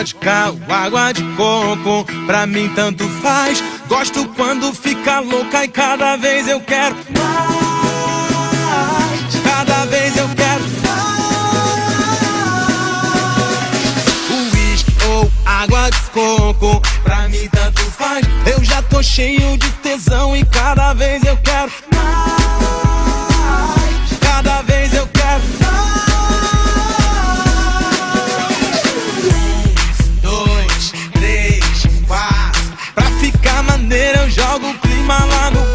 Vodka ou água de coco, pra mim tanto faz. Gosto quando fica louca e cada vez eu quero mais. Cada vez eu quero mais. Uísque ou água de coco, pra mim tanto faz. Eu já tô cheio de tesão e cada vez eu quero mais. Cada vez eu quero mais. 1, 2, 3, 4. Pra ficar maneiro eu jogo o clima lá no alto.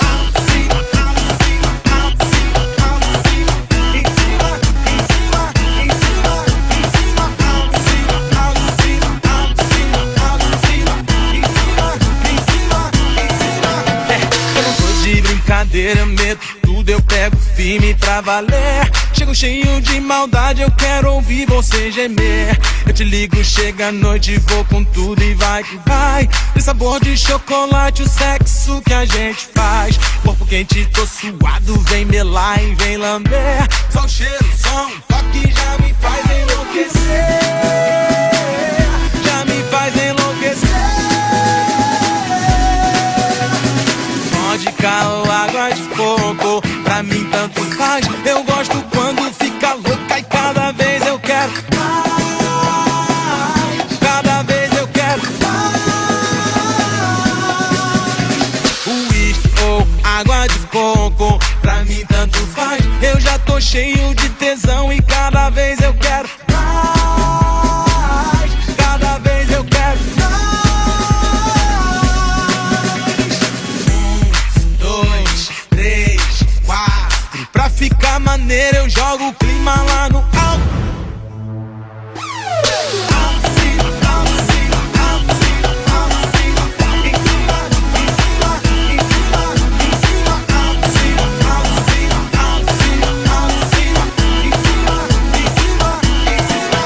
Alto, cima, alto, cima, alto, cima, alto, cima. Em cima, em cima, em cima, em cima. Alto, cima, alto, cima, alto, cima, alto, cima. Em cima, em cima, em cima. Eu não tô de brincadeira, eu meto tudo, eu pego firme pra valer. Chego cheio de maldade, eu quero ouvir você gemer. Eu te ligo, chega a noite, vou com tudo e vai que vai. Tem sabor de chocolate, o sexo que a gente faz. Corpo quente, tô suado, vem melar e vem lamber. Só o cheiro, só um toque já me faz enlouquecer. Já me faz enlouquecer. Vodka ou água de coco, pra mim tanto faz. Eu gosto quando fica louca e cada vez eu quero mais. Cada vez eu quero mais. Uísque ou água de coco, pra mim tanto faz. Eu já tô cheio de tesão e cada vez eu quero mais. Cada vez eu quero mais. 1, 2, 3, 4. Pra ficar maneiro eu jogo o clima lá no alto. Alto, cima, alto, cima, alto, cima, alto, cima. Em cima, em cima, em cima, em cima. Alto, cima, alto, cima, alto, cima, alto, cima. Em cima, em cima, em cima.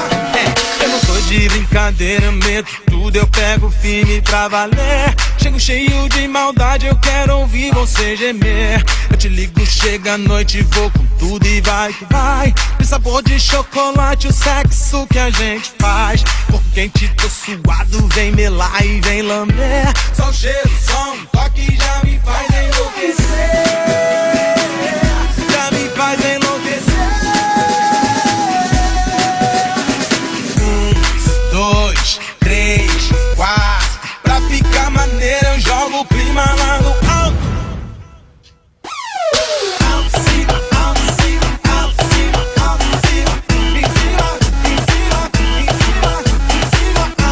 Eu não tô de brincadeira, eu meto tudo, eu pego firme pra valer. Chego cheio de maldade, eu quero ouvir você gemer. Eu te ligo, chega a noite, vou com tudo e vai que vai. Tem sabor de chocolate, o sexo que a gente faz. Corpo quente, tô suado, vem melar e vem lamber. Só o cheiro, só um toque já me faz enlouquecer. Já me faz enlouquecer. 1, 2, 3, 4. Pra ficar maneiro eu jogo o clima lá no alto. Alto, cima, alto, cima, alto, cima, alto, cima. Em cima, em cima, em cima, em cima.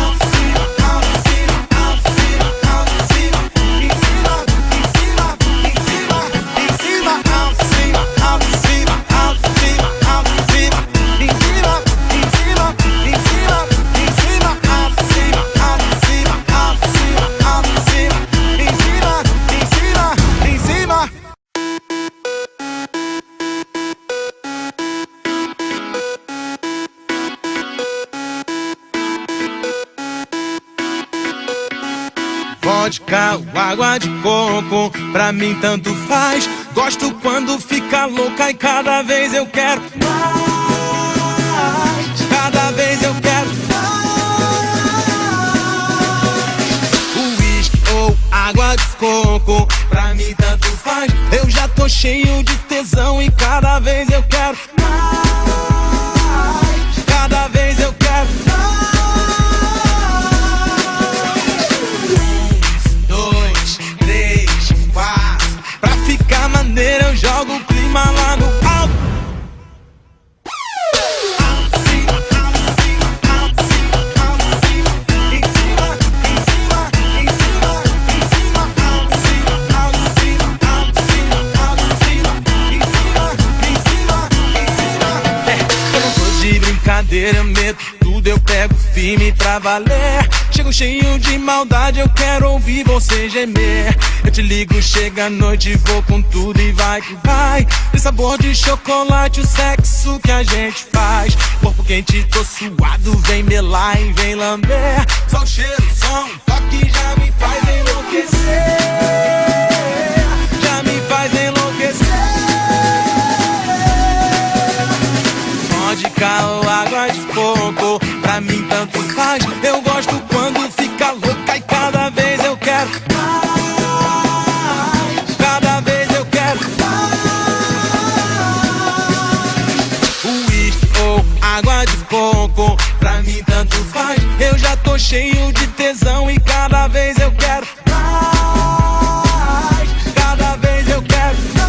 Alto, cima, alto, cima, alto, cima, alto, cima. Em cima, em cima, em cima, em cima. Alto, cima, alto, cima, alto, cima, alto, cima. Em cima, em cima, em cima, em cima. Alto, cima, alto, cima, alto, cima, alto, cima. Em cima, em cima, em cima. Vodka ou água de coco, pra mim tanto faz. Gosto quando fica louca e cada vez eu quero mais. Cada vez eu quero mais. Uísque ou água de coco, pra mim tanto faz. Eu já tô cheio de tesão e cada vez eu quero mais. Cada vez eu quero mais. 1, 2, 3, 4. Pra ficar maneiro eu jogo o clima lá no alto. Alto, cima, alto, cima, alto, cima, alto, cima. Em cima, em cima, em cima, em cima. Alto, cima, alto, cima, alto, cima, alto, cima. Em cima, em cima, em cima. Eu não tô de brincadeira, eu meto tudo, eu pego firme pra valer. Chego cheio de maldade, eu quero ouvir você gemer. Eu te ligo, chega a noite, vou com tudo e vai que vai. Tem sabor de chocolate, o sexo que a gente faz. Corpo quente, tô suado, vem melar e vem lamber. Só o cheiro, só um toque já me faz enlouquecer. Já me faz enlouquecer. Vodka ou água de coco, cheio de tesão e cada vez eu quero mais. Cada vez eu quero mais.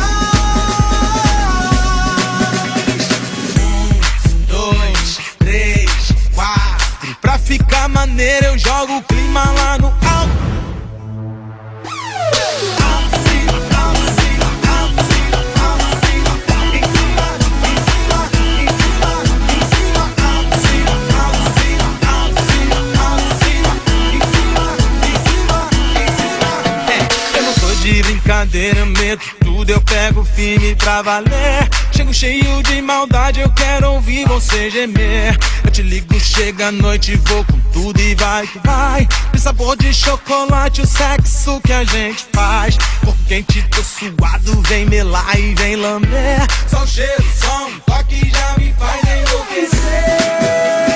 1, 2, 3, 4. Pra ficar maneiro eu jogo o clima lá no alto. De brincadeira, eu meto tudo, eu pego firme pra valer. Chego cheio de maldade, eu quero ouvir você gemer. Eu te ligo, chega a noite, vou com tudo e vai que vai. De sabor de chocolate, o sexo que a gente faz. Corpo quente, tô suado, vem melar e vem lamber. Só o cheiro, só um toque já me faz enlouquecer.